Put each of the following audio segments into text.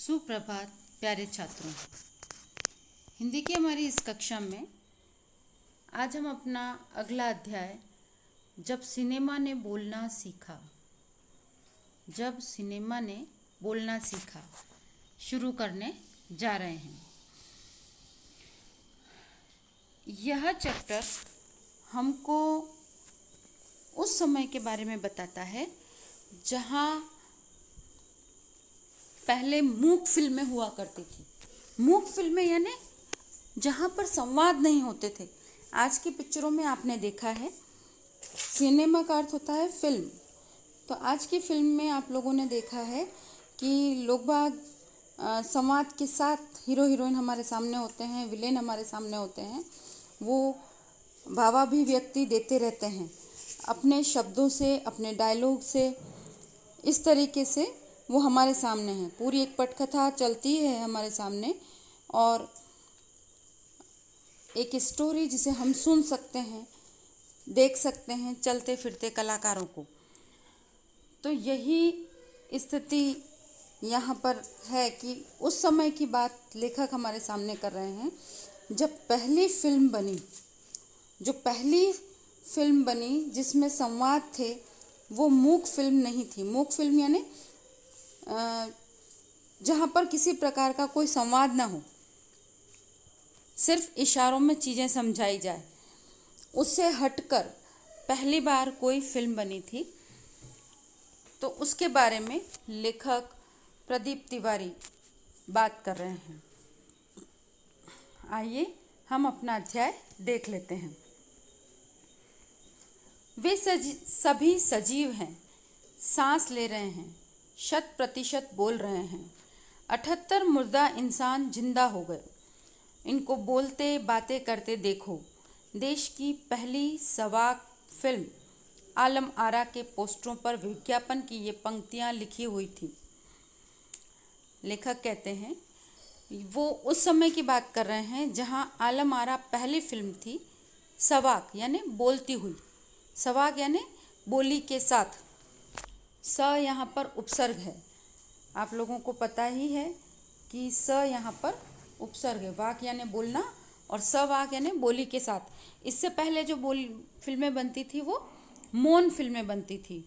सुप्रभात प्यारे छात्रों। हिंदी की हमारी इस कक्षा में आज हम अपना अगला अध्याय जब सिनेमा ने बोलना सीखा शुरू करने जा रहे हैं। यह चैप्टर हमको उस समय के बारे में बताता है जहाँ पहले मूक फिल्में हुआ करती थी। मूक फिल्में यानी जहाँ पर संवाद नहीं होते थे। आज की पिक्चरों में आपने देखा है सिनेमा का अर्थ होता है फिल्म। तो आज की फिल्म में आप लोगों ने देखा है कि लोग बाग संवाद के साथ हीरो हीरोइन हमारे सामने होते हैं, विलेन हमारे सामने होते हैं। वो भावाभिव्यक्ति देते रहते हैं अपने शब्दों से, अपने डायलॉग से। इस तरीके से वो हमारे सामने है। पूरी एक पटकथा चलती है हमारे सामने और एक स्टोरी जिसे हम सुन सकते हैं, देख सकते हैं चलते फिरते कलाकारों को। तो यही स्थिति यहाँ पर है कि उस समय की बात लेखक हमारे सामने कर रहे हैं जब पहली फिल्म बनी। जो पहली फिल्म बनी जिसमें संवाद थे वो मूक फिल्म नहीं थी। मूक फिल्म यानी जहाँ पर किसी प्रकार का कोई संवाद ना हो, सिर्फ इशारों में चीज़ें समझाई जाए। उससे हटकर पहली बार कोई फिल्म बनी थी। तो उसके बारे में लेखक प्रदीप तिवारी बात कर रहे हैं। आइए हम अपना अध्याय देख लेते हैं। वे सभी सजीव हैं, सांस ले रहे हैं, 100% बोल रहे हैं। 78 मुर्दा इंसान जिंदा हो गए। इनको बोलते बातें करते देखो। देश की पहली सवाक फिल्म आलम आरा के पोस्टरों पर विज्ञापन की ये पंक्तियाँ लिखी हुई थी। लेखक कहते हैं वो उस समय की बात कर रहे हैं जहाँ आलम आरा पहली फिल्म थी। सवाक यानी बोलती हुई, सवाक यानी बोली के साथ। स यहाँ पर उपसर्ग है। आप लोगों को पता ही है कि स यहाँ पर उपसर्ग है। वाक यानी बोलना और सवाक यानी बोली के साथ। इससे पहले जो फिल्में बनती थी वो मौन फिल्में बनती थी।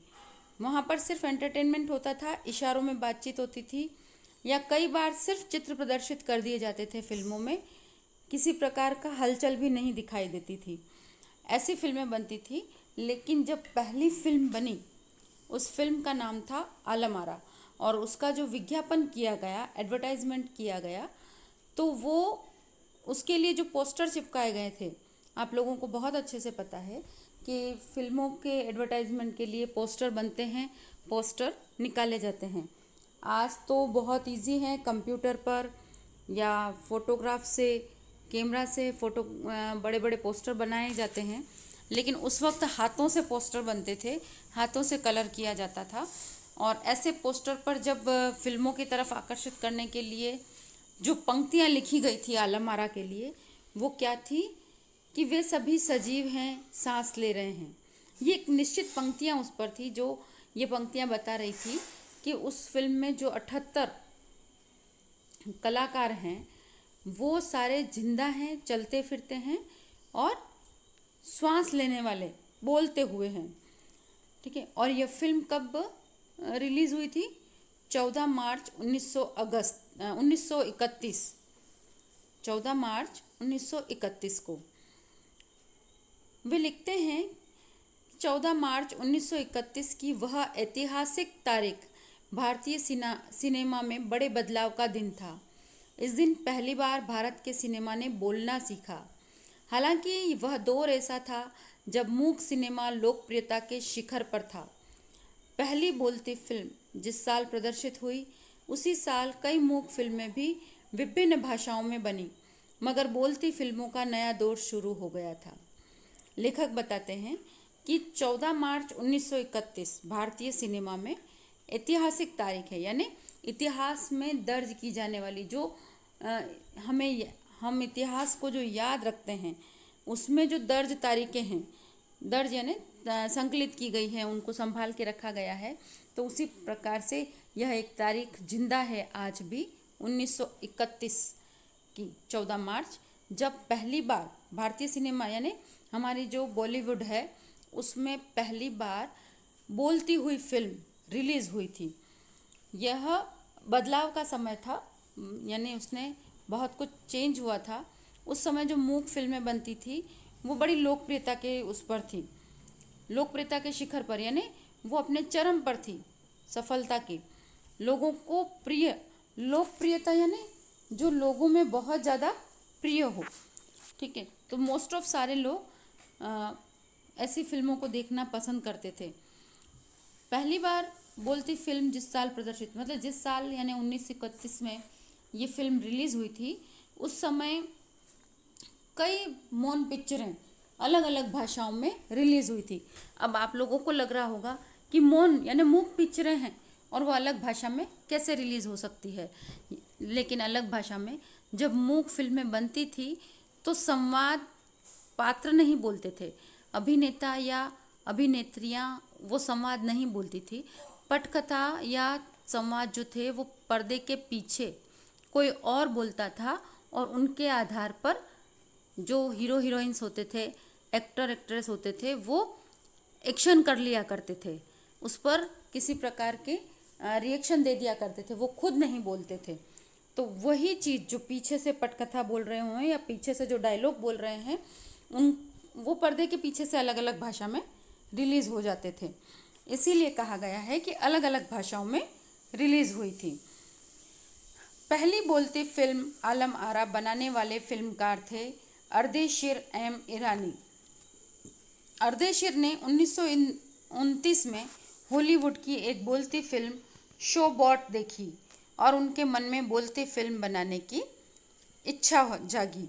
वहाँ पर सिर्फ एंटरटेनमेंट होता था, इशारों में बातचीत होती थी या कई बार सिर्फ चित्र प्रदर्शित कर दिए जाते थे फिल्मों में। किसी प्रकार का हलचल भी नहीं दिखाई देती थी। ऐसी फिल्में बनती थी। लेकिन जब पहली फिल्म बनी उस फिल्म का नाम था आलम आरा और उसका जो विज्ञापन किया गया, एडवर्टाइजमेंट किया गया, तो वो उसके लिए जो पोस्टर चिपकाए गए थे, आप लोगों को बहुत अच्छे से पता है कि फिल्मों के एडवर्टाइजमेंट के लिए पोस्टर बनते हैं, पोस्टर निकाले जाते हैं। आज तो बहुत इजी है, कंप्यूटर पर या फोटोग्राफ से, कैमरा से फोटो बड़े बड़े पोस्टर बनाए जाते हैं। लेकिन उस वक्त हाथों से पोस्टर बनते थे, हाथों से कलर किया जाता था। और ऐसे पोस्टर पर जब फिल्मों की तरफ आकर्षित करने के लिए जो पंक्तियाँ लिखी गई थी आलम आरा के लिए, वो क्या थी कि वे सभी सजीव हैं, सांस ले रहे हैं। ये एक निश्चित पंक्तियाँ उस पर थी जो ये पंक्तियाँ बता रही थी कि उस फिल्म में जो 78 कलाकार हैं वो सारे जिंदा हैं, चलते फिरते हैं और श्वास लेने वाले, बोलते हुए हैं। ठीक है। और यह फिल्म कब रिलीज़ हुई थी? 14 मार्च 1931। 14 मार्च 1931 को। वे लिखते हैं 14 मार्च 1931 की वह ऐतिहासिक तारीख भारतीय सिनेमा में बड़े बदलाव का दिन था। इस दिन पहली बार भारत के सिनेमा ने बोलना सीखा। हालांकि वह दौर ऐसा था जब मूक सिनेमा लोकप्रियता के शिखर पर था। पहली बोलती फिल्म जिस साल प्रदर्शित हुई उसी साल कई मूक फिल्में भी विभिन्न भाषाओं में बनी, मगर बोलती फिल्मों का नया दौर शुरू हो गया था। लेखक बताते हैं कि 14 मार्च 1931 भारतीय सिनेमा में ऐतिहासिक तारीख है, यानी इतिहास में दर्ज की जाने वाली जो हम इतिहास को जो याद रखते हैं उसमें जो दर्ज तारीखें हैं, दर्ज यानी संकलित की गई है, उनको संभाल के रखा गया है। तो उसी प्रकार से यह एक तारीख जिंदा है आज भी 1931 की 14 मार्च, जब पहली बार भारतीय सिनेमा यानी हमारी जो बॉलीवुड है उसमें पहली बार बोलती हुई फिल्म रिलीज़ हुई थी। यह बदलाव का समय था, यानी उसने बहुत कुछ चेंज हुआ था। उस समय जो मूक फिल्में बनती थी वो बड़ी लोकप्रियता के उस पर थी, लोकप्रियता के शिखर पर, यानी वो अपने चरम पर थी सफलता की। लोगों को प्रिय, लोकप्रियता यानी जो लोगों में बहुत ज़्यादा प्रिय हो, ठीक है। तो मोस्ट ऑफ सारे लोग ऐसी फिल्मों को देखना पसंद करते थे। पहली बार बोलती फिल्म जिस साल प्रदर्शित, मतलब जिस साल यानी 1931 में ये फिल्म रिलीज़ हुई थी, उस समय कई मौन पिक्चरें अलग अलग भाषाओं में रिलीज़ हुई थी। अब आप लोगों को लग रहा होगा कि मौन यानी मूक पिक्चरें हैं और वो अलग भाषा में कैसे रिलीज़ हो सकती है। लेकिन अलग भाषा में जब मूक फिल्में बनती थी तो संवाद पात्र नहीं बोलते थे, अभिनेता या अभिनेत्रियां वो संवाद नहीं बोलती थी। पटकथा या संवाद जो थे वो पर्दे के पीछे कोई और बोलता था और उनके आधार पर जो हीरो हीरोइंस होते थे, एक्टर एक्ट्रेस होते थे, वो एक्शन कर लिया करते थे, उस पर किसी प्रकार के रिएक्शन दे दिया करते थे, वो खुद नहीं बोलते थे। तो वही चीज़ जो पीछे से पटकथा बोल रहे हों या पीछे से जो डायलॉग बोल रहे हैं, उन वो पर्दे के पीछे से अलग अलग भाषा में रिलीज़ हो जाते थे। इसीलिए कहा गया है कि अलग अलग भाषाओं में रिलीज़ हुई थी। पहली बोलती फिल्म आलम आरा बनाने वाले फिल्मकार थे अर्देशीर एम ईरानी। अर्देशीर ने 1929 में हॉलीवुड की एक बोलती फिल्म शोबॉट देखी और उनके मन में बोलती फिल्म बनाने की इच्छा जागी।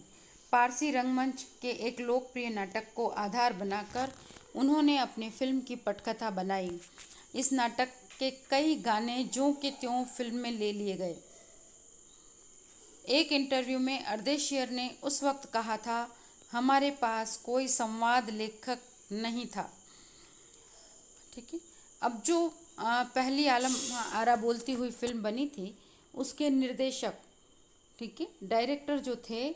पारसी रंगमंच के एक लोकप्रिय नाटक को आधार बनाकर उन्होंने अपनी फिल्म की पटकथा बनाई। इस नाटक के कई गाने ज्यों के त्यों फिल्म में ले लिए गए। एक इंटरव्यू में अर्देशीर ने उस वक्त कहा था, हमारे पास कोई संवाद लेखक नहीं था, ठीक है। अब जो पहली आलम आरा बोलती हुई फिल्म बनी थी उसके निर्देशक, ठीक है, डायरेक्टर जो थे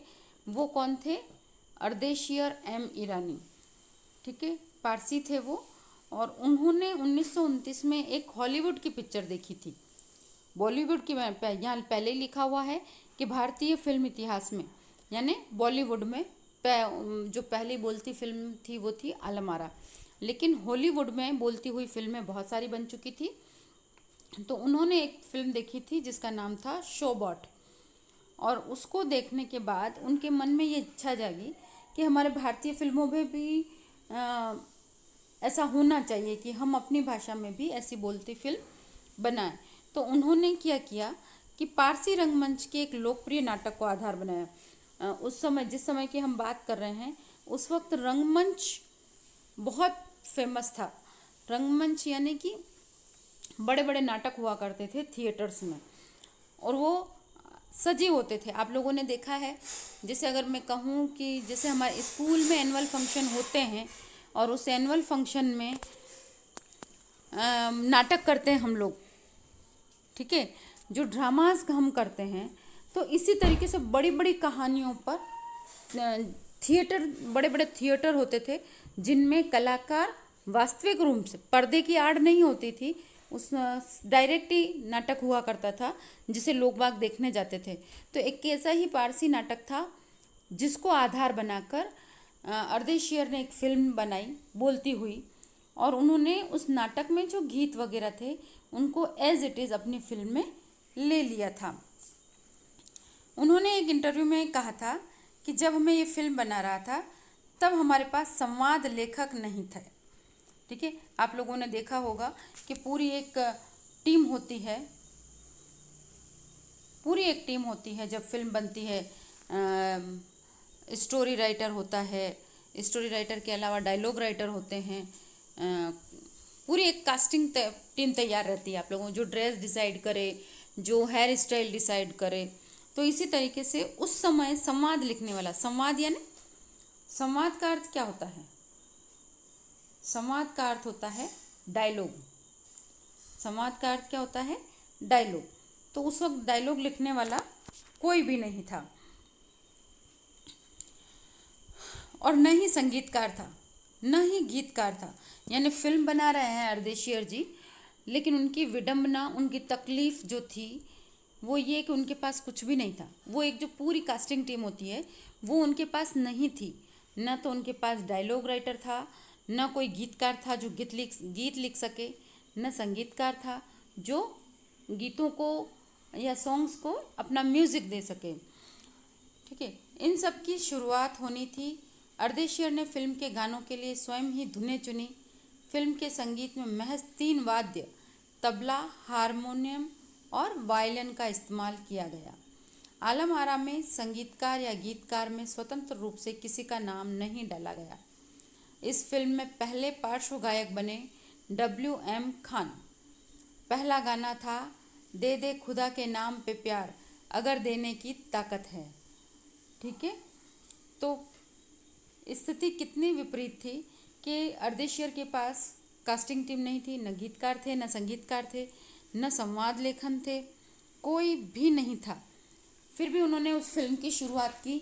वो कौन थे? अर्देशीर एम ईरानी, ठीक है, पारसी थे वो। और उन्होंने 1929 में एक हॉलीवुड की पिक्चर देखी थी। बॉलीवुड की यहाँ पहले ही लिखा हुआ है कि भारतीय फिल्म इतिहास में यानी बॉलीवुड में जो पहली बोलती फिल्म थी वो थी आलम आरा। लेकिन हॉलीवुड में बोलती हुई फिल्में बहुत सारी बन चुकी थी। तो उन्होंने एक फिल्म देखी थी जिसका नाम था शोबॉट, और उसको देखने के बाद उनके मन में ये इच्छा जागी कि हमारे भारतीय फिल्मों में भी ऐसा होना चाहिए कि हम अपनी भाषा में भी ऐसी बोलती फिल्म बनाएं। तो उन्होंने क्या किया कि पारसी रंगमंच के एक लोकप्रिय नाटक को आधार बनाया। उस समय, जिस समय की हम बात कर रहे हैं, उस वक्त रंगमंच बहुत फेमस था। रंगमंच यानी कि बड़े बड़े नाटक हुआ करते थे थिएटर्स में, और वो सजीव होते थे। आप लोगों ने देखा है, जैसे अगर मैं कहूँ कि जैसे हमारे स्कूल में एनुअल फंक्शन होते हैं और उस एनुअल फंक्शन में नाटक करते हैं हम लोग, ठीक है, जो ड्रामास हम करते हैं, तो इसी तरीके से बड़ी बड़ी कहानियों पर थिएटर, बड़े बड़े थिएटर होते थे जिनमें कलाकार वास्तविक रूप से, पर्दे की आड़ नहीं होती थी, उस डायरेक्ट ही नाटक हुआ करता था जिसे लोग बाग देखने जाते थे। तो एक ऐसा ही पारसी नाटक था जिसको आधार बनाकर अर्देशीर ने एक फिल्म बनाई बोलती हुई, और उन्होंने उस नाटक में जो गीत वगैरह थे उनको एज इट इज़ अपनी फिल्म में ले लिया था। उन्होंने एक इंटरव्यू में कहा था कि जब हमें ये फिल्म बना रहा था तब हमारे पास संवाद लेखक नहीं थे, ठीक है। आप लोगों ने देखा होगा कि पूरी एक टीम होती है, पूरी एक टीम होती है जब फिल्म बनती है। स्टोरी राइटर होता है, स्टोरी राइटर के अलावा डायलॉग राइटर होते हैं, पूरी एक कास्टिंग टीम तैयार रहती है। आप लोगों जो ड्रेस डिसाइड करे, जो हेयर स्टाइल डिसाइड करे। तो इसी तरीके से उस समय संवाद लिखने वाला, संवाद यानी संवाद का अर्थ क्या होता है? संवाद का अर्थ होता है डायलॉग। संवाद का अर्थ क्या होता है? डायलॉग। तो उस वक्त डायलॉग लिखने वाला कोई भी नहीं था और न ही संगीतकार था, न ही गीतकार था। यानी फिल्म बना रहे हैं अर्देशियर जी, लेकिन उनकी विडंबना, उनकी तकलीफ जो थी वो ये कि उनके पास कुछ भी नहीं था। वो एक जो पूरी कास्टिंग टीम होती है वो उनके पास नहीं थी। न तो उनके पास डायलॉग राइटर था, न कोई गीतकार था जो गीत लिख सके, न संगीतकार था जो गीतों को या सॉन्ग्स को अपना म्यूज़िक दे सके। ठीक है, इन सब की शुरुआत होनी थी। अर्देशियर ने फिल्म के गानों के लिए स्वयं ही धुनें चुनी। फिल्म के संगीत में महज 3 वाद्य तबला, हारमोनियम और वायलिन का इस्तेमाल किया गया। आलम आरा में संगीतकार या गीतकार में स्वतंत्र रूप से किसी का नाम नहीं डाला गया। इस फिल्म में पहले पार्श्व गायक बने WM खान। पहला गाना था दे दे खुदा के नाम पे प्यार, अगर देने की ताकत है। ठीक है, तो स्थिति कितनी विपरीत थी कि अर्देशियर के पास कास्टिंग टीम नहीं थी, न गीतकार थे, न संगीतकार थे, न संवाद लेखन थे, कोई भी नहीं था। फिर भी उन्होंने उस फिल्म की शुरुआत की।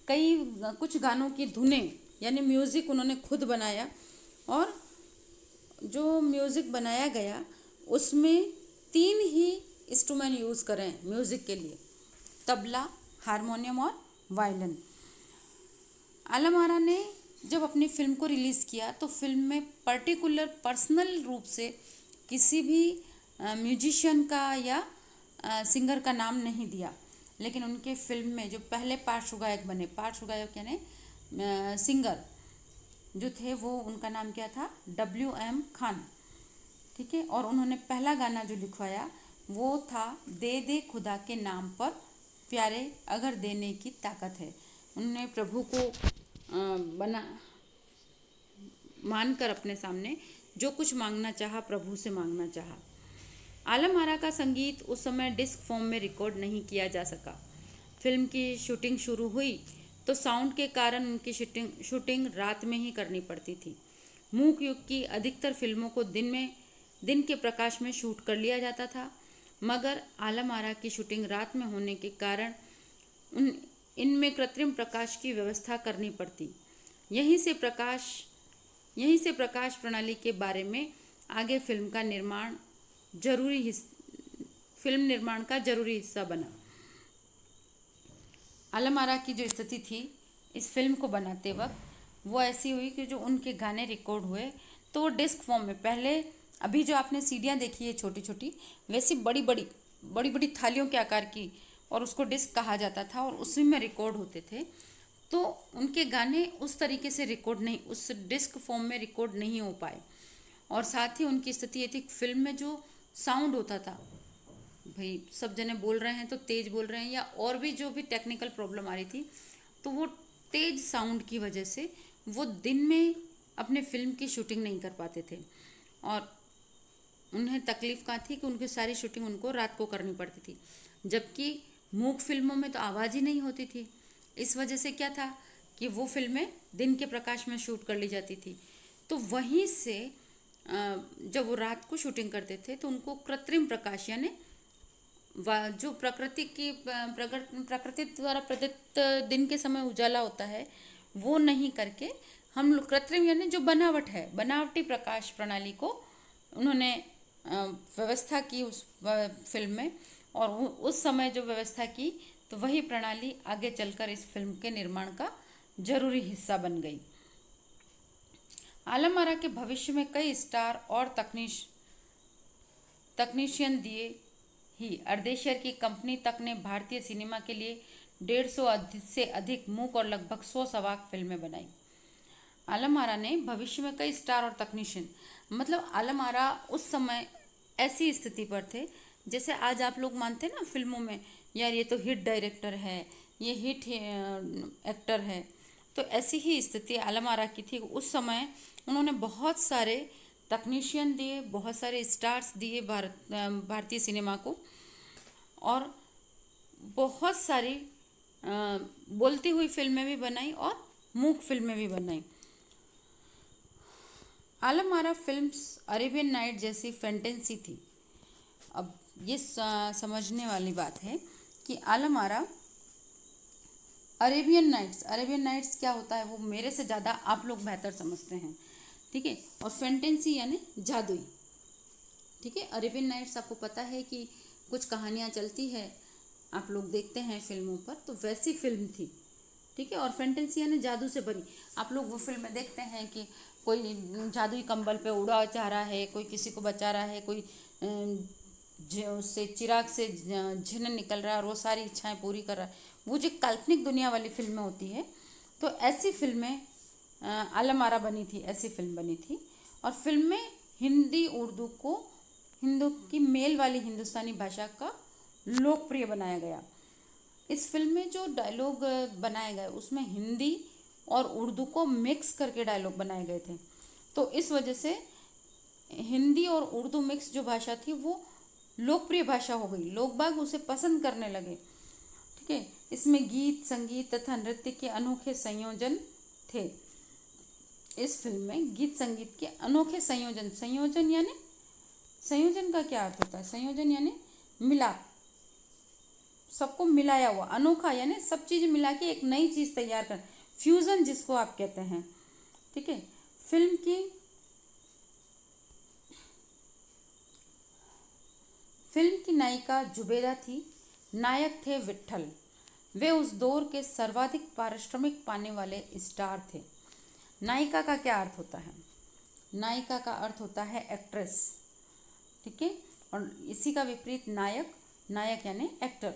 कुछ गानों की धुनें यानी म्यूज़िक उन्होंने खुद बनाया और जो म्यूज़िक बनाया गया उसमें 3 ही इंस्ट्रूमेंट यूज़ करें म्यूज़िक के लिए, तबला, हारमोनियम और वायलिन। आलम आरा ने जब अपनी फिल्म को रिलीज़ किया तो फिल्म में पर्सनल रूप से किसी भी म्यूजिशियन का या सिंगर का नाम नहीं दिया, लेकिन उनके फिल्म में जो पहले पार्श्व गायक बने, पार्श्व गायक यानी सिंगर जो थे, वो उनका नाम क्या था, WM खान। ठीक है, और उन्होंने पहला गाना जो लिखवाया वो था दे दे खुदा के नाम पर प्यारे, अगर देने की ताकत है। उन्होंने प्रभु को मानकर अपने सामने जो कुछ मांगना चाहा, प्रभु से मांगना चाहा। आलम आरा का संगीत उस समय डिस्क फॉर्म में रिकॉर्ड नहीं किया जा सका। फिल्म की शूटिंग शुरू हुई तो साउंड के कारण उनकी शूटिंग रात में ही करनी पड़ती थी। मूक युग की अधिकतर फिल्मों को दिन के प्रकाश में शूट कर लिया जाता था, मगर आलम आरा की शूटिंग रात में होने के कारण इनमें कृत्रिम प्रकाश की व्यवस्था करनी पड़ती। यहीं से प्रकाश प्रणाली के बारे में आगे फिल्म निर्माण का जरूरी हिस्सा बना। आलम आरा की जो स्थिति थी इस फिल्म को बनाते वक्त वो ऐसी हुई कि जो उनके गाने रिकॉर्ड हुए तो वो डिस्क फॉर्म में, पहले अभी जो आपने सीडियाँ देखी है छोटी छोटी, वैसी बड़ी बड़ी थालियों के आकार की, और उसको डिस्क कहा जाता था और उसी में रिकॉर्ड होते थे। तो उनके गाने उस तरीके से उस डिस्क फॉर्म में रिकॉर्ड नहीं हो पाए। और साथ ही उनकी स्थिति ये थी, फिल्म में जो साउंड होता था, भाई सब जने बोल रहे हैं तो तेज बोल रहे हैं या और भी जो भी टेक्निकल प्रॉब्लम आ रही थी, तो वो तेज साउंड की वजह से वो दिन में अपने फिल्म की शूटिंग नहीं कर पाते थे। और उन्हें तकलीफ क्या थी कि उनकी सारी शूटिंग उनको रात को करनी पड़ती थी, जबकि मूक फिल्मों में तो आवाज़ ही नहीं होती थी। इस वजह से क्या था कि वो फिल्में दिन के प्रकाश में शूट कर ली जाती थी। तो वहीं से जब वो रात को शूटिंग करते थे तो उनको कृत्रिम प्रकाश यानी जो प्रकृति द्वारा प्रदत्त दिन के समय उजाला होता है वो नहीं करके हम लोग कृत्रिम यानी जो बनावट है, बनावटी प्रकाश प्रणाली को उन्होंने व्यवस्था की उस फिल्म में। और उस समय जो व्यवस्था की तो वही प्रणाली आगे चलकर इस फिल्म के निर्माण का जरूरी हिस्सा बन गई। आलम आरा के भविष्य में कई स्टार और तकनीशियन दिए ही अर्देशियर की कंपनी तक ने भारतीय सिनेमा के लिए 150 से अधिक मूक और लगभग 100 सवाक फिल्में बनाई। आलम आरा ने भविष्य में कई स्टार और तकनीशियन, मतलब आलम आरा उस समय ऐसी स्थिति पर थे जैसे आज आप लोग मानते हैं ना फिल्मों में, यार ये तो हिट डायरेक्टर है, ये हिट एक्टर है, तो ऐसी ही स्थिति आलम आरा की थी। उस समय उन्होंने बहुत सारे तकनीशियन दिए, बहुत सारे स्टार्स दिए भारतीय सिनेमा को, और बहुत सारी बोलती हुई फिल्में भी बनाई और मूक फिल्में भी बनाई। Alam Ara films Arabian night जैसी फैंटेसी थी। अब ये समझने वाली बात है कि आलम आरा अरेबियन नाइट्स क्या होता है वो मेरे से ज़्यादा आप लोग बेहतर समझते हैं, ठीक है। और फैंटेसी यानी जादुई, ठीक है। अरेबियन नाइट्स आपको पता है कि कुछ कहानियाँ चलती है, आप लोग देखते हैं फिल्मों पर, तो वैसी फिल्म थी, ठीक है। और फैंटेसी यानी जादू से भरी, आप लोग वो फिल्में देखते हैं कि कोई जादुई कंबल पे उड़ा जा रहा है, कोई किसी को बचा रहा है, कोई उससे चिराग से जिन्न निकल रहा है और वो सारी इच्छाएं पूरी कर रहा है, वो जो काल्पनिक दुनिया वाली फिल्में होती है, तो ऐसी फिल्में आलम आरा बनी थी, ऐसी फिल्म बनी थी। और फिल्म में हिंदी उर्दू को हिंदू की मेल वाली हिंदुस्तानी भाषा का लोकप्रिय बनाया गया। इस फिल्म में जो डायलॉग बनाए गए उसमें हिंदी और उर्दू को मिक्स करके डायलॉग बनाए गए थे, तो इस वजह से हिंदी और उर्दू मिक्स जो भाषा थी वो लोकप्रिय भाषा हो गई, लोग बाग उसे पसंद करने लगे, ठीक है। इसमें गीत संगीत तथा नृत्य के अनोखे संयोजन थे। इस फिल्म में गीत संगीत के अनोखे संयोजन यानी संयोजन का क्या अर्थ होता है? संयोजन यानी मिलाप, सबको मिलाया हुआ, अनोखा यानी सब चीज़ मिला के एक नई चीज़ तैयार कर, फ्यूज़न जिसको आप कहते हैं, ठीक है। फिल्म की नायिका जुबेदा थी, नायक थे विट्ठल। वे उस दौर के सर्वाधिक पारिश्रमिक पाने वाले स्टार थे। नायिका का क्या अर्थ होता है? नायिका का अर्थ होता है एक्ट्रेस, ठीक है। और इसी का विपरीत नायक, नायक यानी एक्टर।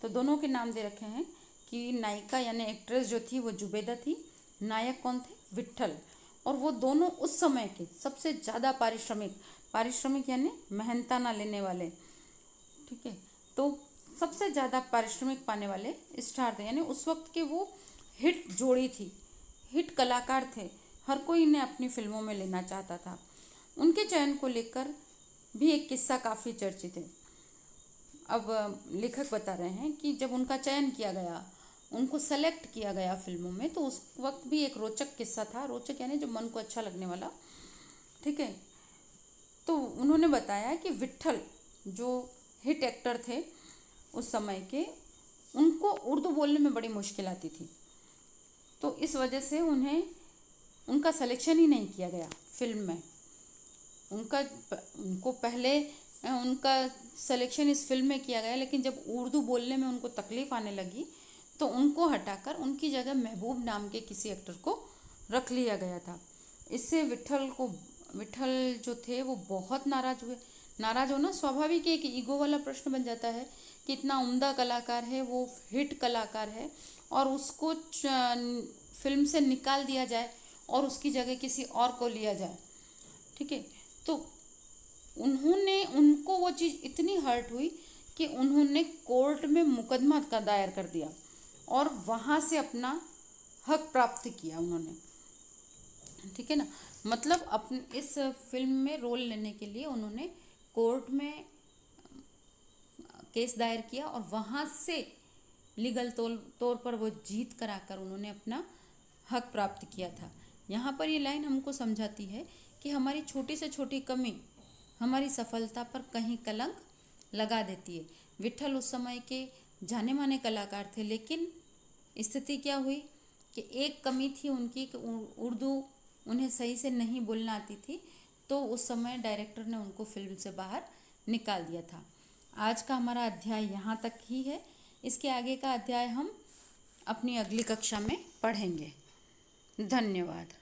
तो दोनों के नाम दे रखे हैं कि नायिका यानी एक्ट्रेस जो थी वो जुबेदा थी, नायक कौन थे? विट्ठल। और वो दोनों उस समय के सबसे ज़्यादा पारिश्रमिक यानी मेहनताना लेने वाले, ठीक है। तो सबसे ज़्यादा पारिश्रमिक पाने वाले स्टार थे, यानी उस वक्त के वो हिट जोड़ी थी, हिट कलाकार थे, हर कोई इन्हें अपनी फिल्मों में लेना चाहता था। उनके चयन को लेकर भी एक किस्सा काफ़ी चर्चित है। अब लेखक बता रहे हैं कि जब उनका चयन किया गया, उनको सेलेक्ट किया गया फिल्मों में, तो उस वक्त भी एक रोचक किस्सा था, रोचक यानी जो मन को अच्छा लगने वाला, ठीक है। तो उन्होंने बताया कि विट्ठल जो हिट एक्टर थे उस समय के, उनको उर्दू बोलने में बड़ी मुश्किल आती थी, तो इस वजह से उनका सिलेक्शन ही नहीं किया गया फिल्म में। उनको पहले उनका सिलेक्शन इस फिल्म में किया गया, लेकिन जब उर्दू बोलने में उनको तकलीफ़ आने लगी तो उनको हटाकर उनकी जगह महबूब नाम के किसी एक्टर को रख लिया गया था। इससे विट्ठल जो थे वो बहुत नाराज़ हुए। नाराज़ होना स्वाभाविक है, एक ईगो वाला प्रश्न बन जाता है कि इतना उम्दा कलाकार है, वो हिट कलाकार है, और उसको फिल्म से निकाल दिया जाए और उसकी जगह किसी और को लिया जाए, ठीक है। तो उनको वो चीज़ इतनी हर्ट हुई कि उन्होंने कोर्ट में मुकदमा का दायर कर दिया और वहाँ से अपना हक प्राप्त किया उन्होंने, ठीक है ना। मतलब अपने इस फिल्म में रोल लेने के लिए उन्होंने कोर्ट में केस दायर किया और वहाँ से लीगल तौर पर वो जीत कराकर उन्होंने अपना हक प्राप्त किया था। यहाँ पर ये लाइन हमको समझाती है कि हमारी छोटी से छोटी कमी हमारी सफलता पर कहीं कलंक लगा देती है। विट्ठल उस समय के जाने माने कलाकार थे, लेकिन स्थिति क्या हुई कि एक कमी थी उनकी कि उर्दू उन्हें सही से नहीं बोलना आती थी, तो उस समय डायरेक्टर ने उनको फिल्म से बाहर निकाल दिया था। आज का हमारा अध्याय यहाँ तक ही है, इसके आगे का अध्याय हम अपनी अगली कक्षा में पढ़ेंगे। धन्यवाद।